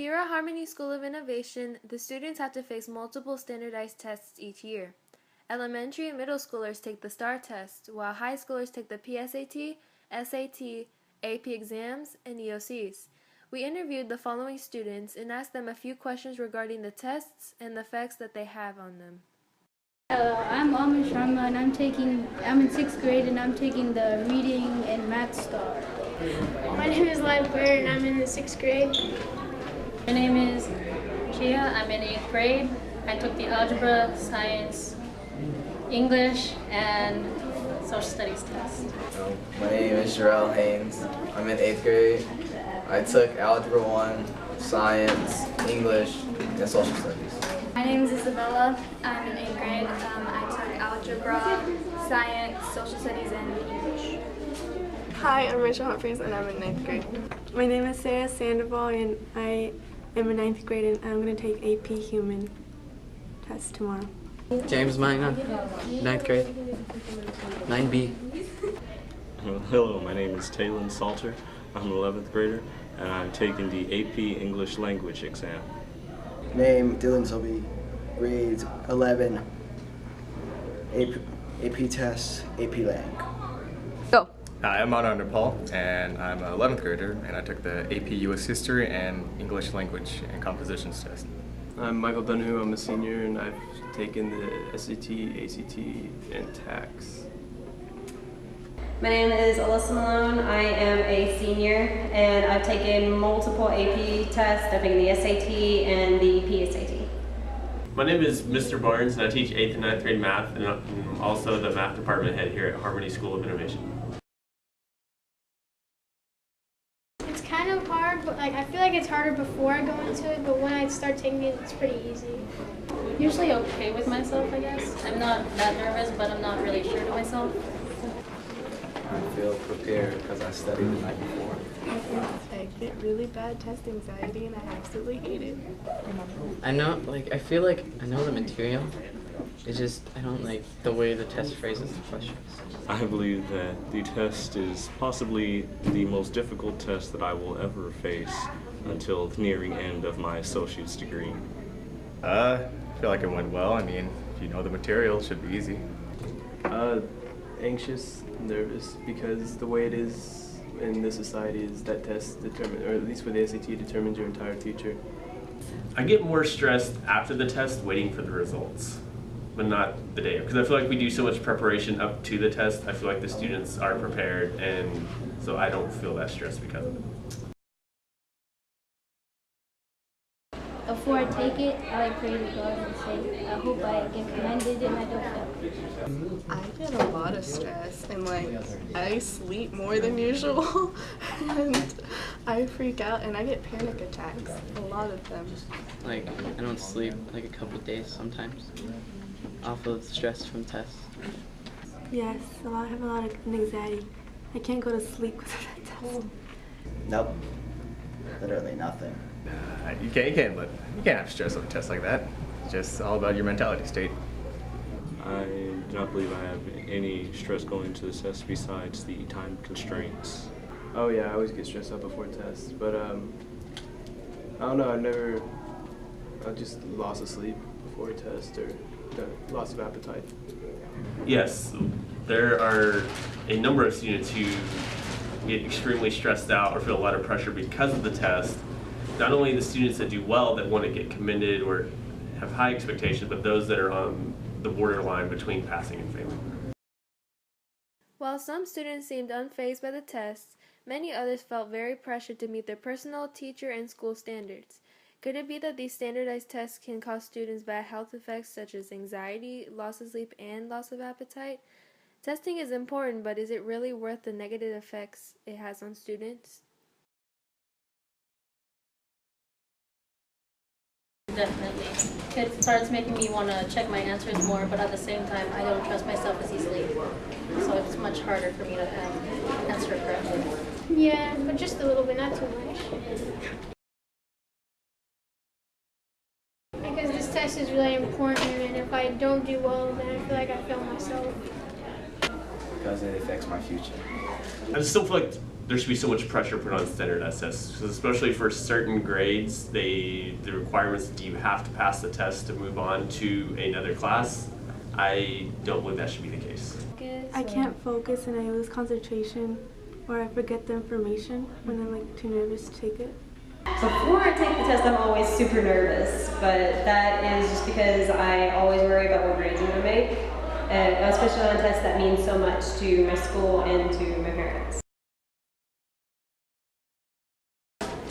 Here at Harmony School of Innovation, the students have to face multiple standardized tests each year. Elementary and middle schoolers take the STAR test, while high schoolers take the PSAT, SAT, AP exams, and EOCs. We interviewed the following students and asked them a few questions regarding the tests and the effects that they have on them. Hello, I'm Amish Sharma and I'm in 6th grade and I'm taking the reading and math STAR. My name is Live Blair and I'm in the 6th grade. My name is Kia, I'm in 8th grade. I took the algebra, science, English, and social studies test. My name is Jarrell Haynes. I'm in 8th grade. I took Algebra 1, Science, English, and Social Studies. My name is Isabella. I'm in 8th grade. I took Algebra, Science, Social Studies, and English. Hi, I'm Rachel Humphreys and I'm in 9th grade. My name is Sarah Sandoval and I am in 9th grade and I'm going to take AP Human test tomorrow. James Magna, 9th grade, 9B. Hello, my name is Taylor Salter. I'm an 11th grader and I'm taking the AP English Language exam. Name Dylan Zobie, grade 11, AP test, AP Lang. Go. Hi, I'm Anand Paul and I'm an 11th grader and I took the AP US History and English Language and Compositions test. I'm Michael Dunhu, I'm a senior and I've taken the SAT, ACT, and TAX. My name is Alyssa Malone. I am a senior and I've taken multiple AP tests. I've taken the SAT and the PSAT. My name is Mr. Barnes and I teach 8th and 9th grade math and I'm also the math department head here at Harmony School of Innovation. It's kind of hard, but I feel like it's harder before I go into it, but when I start taking it, it's pretty easy. Usually okay with myself, I guess. I'm not that nervous, but I'm not really sure to myself. I feel prepared because I studied the night before. I get really bad test anxiety and I absolutely hate it. I feel like I know the material. It's just, I don't like the way the test phrases the questions. I believe that the test is possibly the most difficult test that I will ever face until the nearing end of my associate's degree. I feel like it went well. I mean, if you know the material, it should be easy. Anxious, nervous, because the way it is in this society is that test determines, or at least for the SAT, determines your entire future. I get more stressed after the test waiting for the results, but not the day. Because I feel like we do so much preparation up to the test, I feel like the students are prepared and so I don't feel that stress because of it. Before I take it, I pray to God and say, I hope I get commended and I don't fail. I get a lot of stress and I sleep more than usual and I freak out and I get panic attacks, a lot of them. I don't sleep a couple days sometimes off of stress from tests. Yes, I have a lot of anxiety. I can't go to sleep because of that test. Nope, literally nothing. You can't have stress on a test like that. It's just all about your mentality state. I do not believe I have any stress going into this test besides the time constraints. Oh yeah, I always get stressed out before tests, but I don't know, I just loss of sleep before a test or loss of appetite. Yes, there are a number of students who get extremely stressed out or feel a lot of pressure because of the test. Not only the students that do well that want to get commended or have high expectations, but those that are on the borderline between passing and failing. While some students seemed unfazed by the tests, many others felt very pressured to meet their personal, teacher, and school standards. Could it be that these standardized tests can cause students bad health effects such as anxiety, loss of sleep, and loss of appetite? Testing is important, but is it really worth the negative effects it has on students? Definitely. It starts making me want to check my answers more, but at the same time, I don't trust myself as easily. So it's much harder for me to answer correctly. Yeah, but just a little bit, not too much. Because this test is really important, and if I don't do well, then I feel like I fail myself. Because it affects my future. I still feel like there should be so much pressure put on standardized tests, especially for certain grades. The requirements, do you have to pass the test to move on to another class? I don't believe that should be the case. I can't focus and I lose concentration, or I forget the information when I'm like too nervous to take it. Before I take the test, I'm always super nervous, but that is just because I always worry about what grades I'm going to make, especially on a test that means so much to my school and to my parents.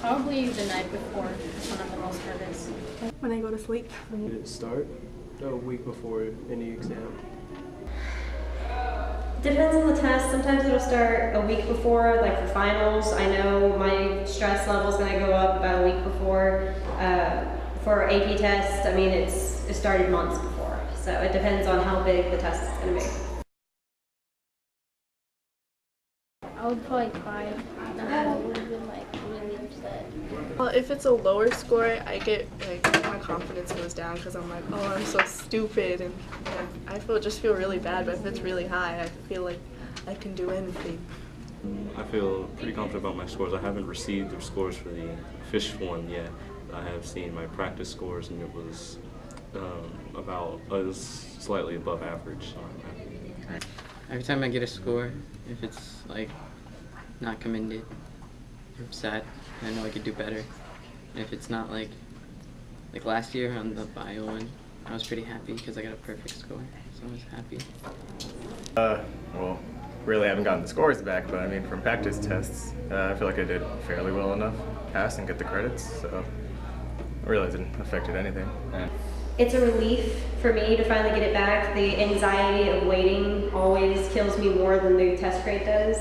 Probably the night before is when I'm the most nervous. When I go to sleep. Did it start a week before any exam? Depends on the test. Sometimes it'll start a week before, like for finals. I know my stress level is going to go up about a week before. For AP tests, I mean, it started months before. So it depends on how big the test is going to be. I would probably cry. I would have been like really upset. Well, if it's a lower score, I get like my confidence goes down because I'm like, oh, I'm so stupid, and I just feel really bad. But if it's really high, I feel like I can do anything. I feel pretty confident about my scores. I haven't received the scores for the official one yet. I have seen my practice scores, and it was slightly above average. So I'm happy. Every time I get a score, if it's like not commended, I'm sad. I know I could do better. And if it's not like last year on the bio one, I was pretty happy because I got a perfect score, so I was happy. Well, really haven't gotten the scores back, but I mean from practice tests, I feel like I did fairly well enough, pass and get the credits, so I realize it didn't affect anything. It's a relief for me to finally get it back. The anxiety of waiting always kills me more than the test grade does.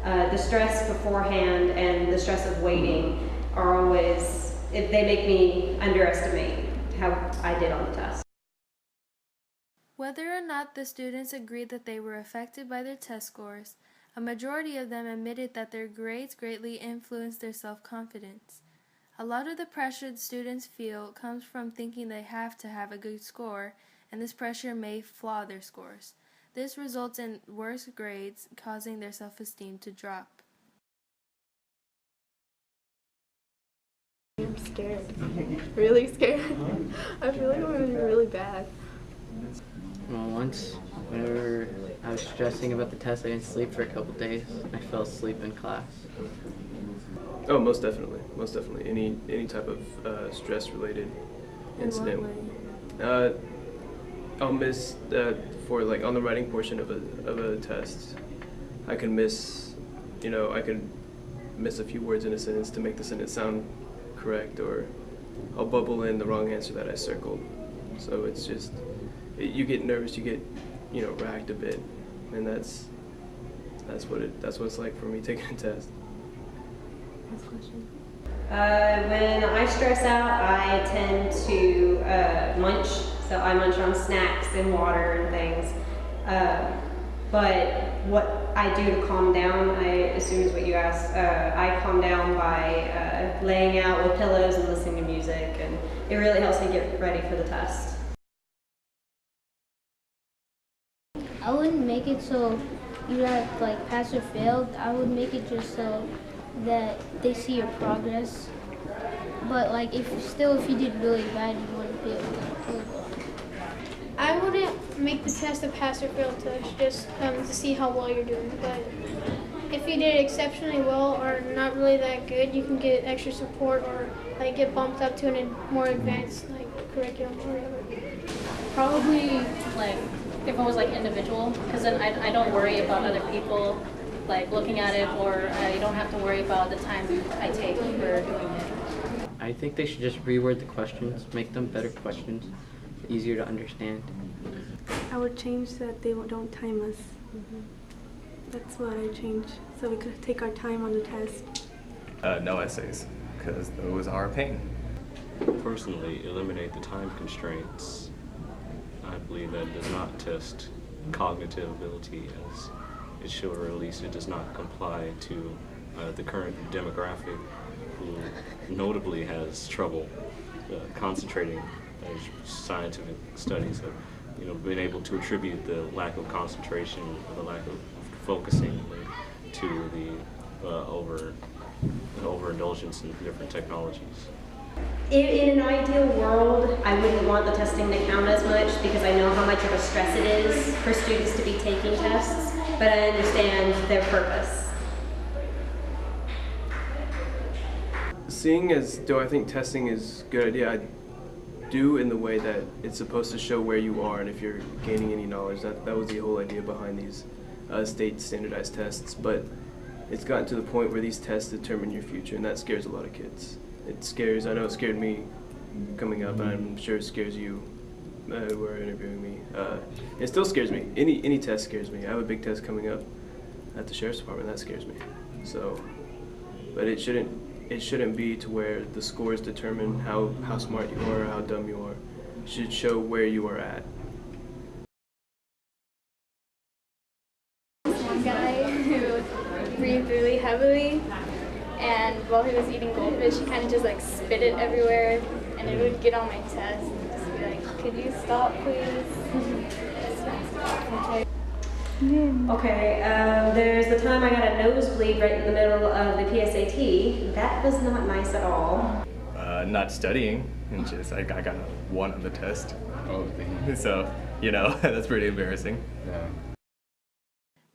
The stress beforehand and the stress of waiting are always, they make me underestimate how I did on the test. Whether or not the students agreed that they were affected by their test scores, a majority of them admitted that their grades greatly influenced their self-confidence. A lot of the pressure the students feel comes from thinking they have to have a good score, and this pressure may flaw their scores. This results in worse grades, causing their self-esteem to drop. I'm scared. Really scared. I feel like I'm going to be really bad. Well, once, whenever I was stressing about the test, I didn't sleep for a couple days. I fell asleep in class. Oh, most definitely, most definitely. Any type of stress-related incident. I'll miss for like on the writing portion of a test. I can miss, I can miss a few words in a sentence to make the sentence sound correct, or I'll bubble in the wrong answer that I circled. So it's just, you get nervous, you get, racked a bit, and that's what it's like for me taking a test. Next question. When I stress out, I tend to munch. So I munch on snacks and water and things. But what I do to calm down, I assume is what you asked, I calm down by laying out with pillows and listening to music, and it really helps me get ready for the test. I wouldn't make it so you have like pass or fail. I would make it just so that they see your progress. But like if you did really bad, you wouldn't be able to. I wouldn't make the test a pass or fail test just to see how well you're doing. But if you did exceptionally well or not really that good, you can get extra support or like get bumped up to a more advanced like curriculum or whatever. Probably like if it was like individual, because then I don't worry about other people like looking at it, or I don't have to worry about the time I take for doing it. I think they should just reword the questions, make them better questions, easier to understand. I would change that they don't time us. That's what I change, so we could take our time on the test. No essays, because those are a pain. Personally, eliminate the time constraints. I believe that does not test cognitive ability as it should, or at least it does not comply to the current demographic, who notably has trouble concentrating. As scientific studies have, been able to attribute the lack of concentration, or the lack of focusing, to the overindulgence in different technologies. In an ideal world, I wouldn't want the testing to count as much because I know how much of a stress it is for students to be taking tests, but I understand their purpose. Seeing as though I think testing is a good idea, I do in the way that it's supposed to show where you are and if you're gaining any knowledge. That was the whole idea behind these state standardized tests, but it's gotten to the point where these tests determine your future, and that scares a lot of kids. I know it scared me coming up, and I'm sure it scares you who are interviewing me. It still scares me. Any test scares me. I have a big test coming up at the Sheriff's Department, that scares me. So, but it shouldn't be to where the scores determine how smart you are or how dumb you are. It should show where you are at. One guy who breathed really heavily, and while he was eating goldfish, he kind of just like spit it everywhere, and it would get on my chest and just be like, "Could you stop, please?" Okay, there's the time I got a nosebleed right in the middle of the PSAT. That was not nice at all. Not studying, and just I got a 1 on the test. So, that's pretty embarrassing. Yeah.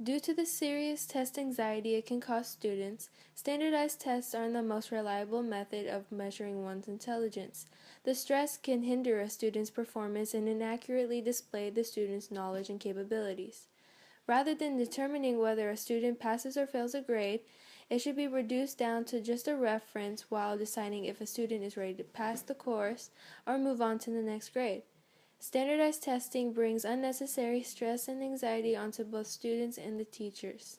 Due to the serious test anxiety it can cause students, standardized tests aren't the most reliable method of measuring one's intelligence. The stress can hinder a student's performance and inaccurately display the student's knowledge and capabilities. Rather than determining whether a student passes or fails a grade, it should be reduced down to just a reference while deciding if a student is ready to pass the course or move on to the next grade. Standardized testing brings unnecessary stress and anxiety onto both students and the teachers.